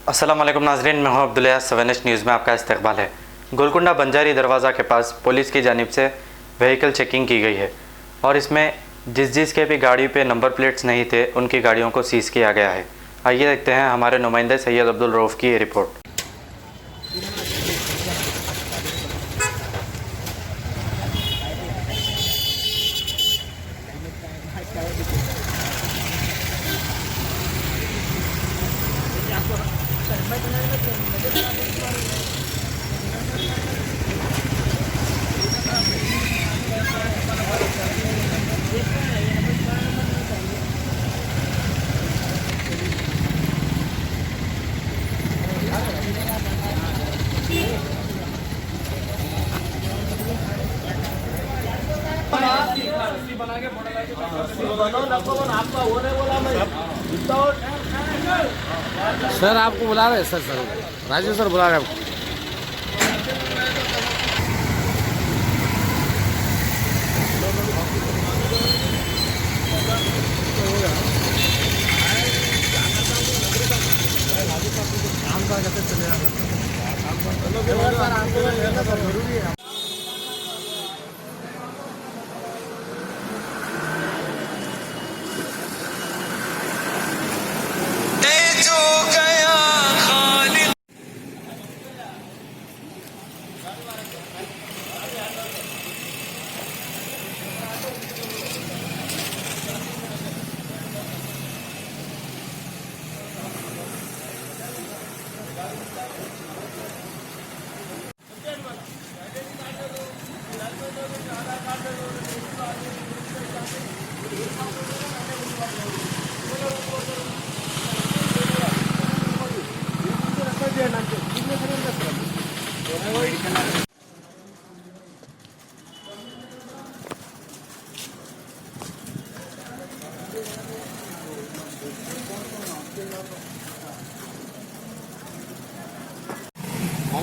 अस्सलाम वालेकुम नाज़रीन, मैं हूं अब्दुल अयाज़। 7H न्यूज़ में आपका इस्तकबाल है। गोलकुंडा बंजारी दरवाज़ा के पास पुलिस की जानिब से व्हीकल चेकिंग की गई है और इसमें जिसके भी गाड़ी पे नंबर प्लेट्स नहीं थे उनकी गाड़ियों को सीज़ किया गया है। आइए देखते हैं हमारे नुमाइंदे सैयद अब्दुल रऊफ़ की ये रिपोर्ट। सर आपको बुला रहे हैं सर राजू सर बुला रहे हैं आपको। जरूरी है।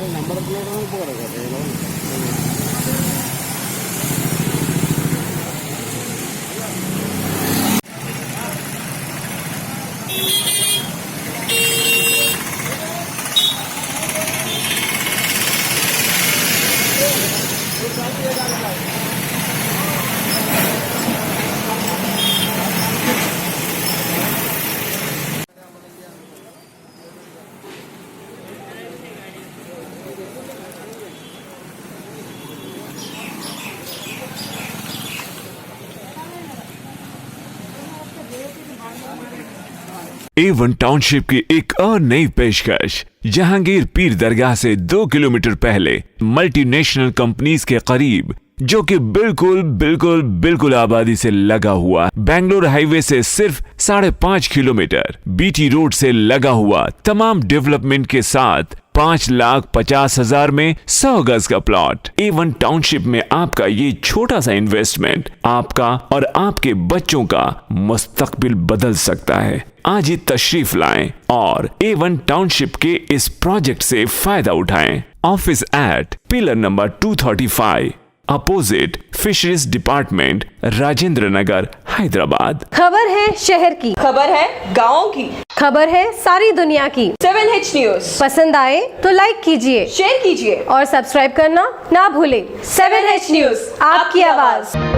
नंबर प्लेट में पकड़ A1 टाउनशिप की एक और नई पेशकश। जहांगीर पीर दरगाह से 2 किलोमीटर पहले मल्टीनेशनल कंपनीज के करीब, जो कि बिल्कुल आबादी से लगा हुआ, बेंगलोर हाईवे से सिर्फ 5.5 किलोमीटर, बीटी रोड से लगा हुआ, तमाम डेवलपमेंट के साथ 5,50,000 में 100 गज का प्लॉट। A1 टाउनशिप में आपका ये छोटा सा इन्वेस्टमेंट आपका और आपके बच्चों का मुस्तकबिल बदल सकता है। आज ही तशरीफ लाएं और A1 टाउनशिप के इस प्रोजेक्ट से फायदा उठाएं। Office at pillar number 235 opposite fisheries department, Rajendra Nagar, Hyderabad. खबर है शहर की, खबर है गाँव की, खबर है सारी दुनिया की। 7H न्यूज़ पसंद आए तो लाइक कीजिए, शेयर कीजिए और सब्सक्राइब करना ना भूलें। 7H न्यूज़, आपकी आवाज।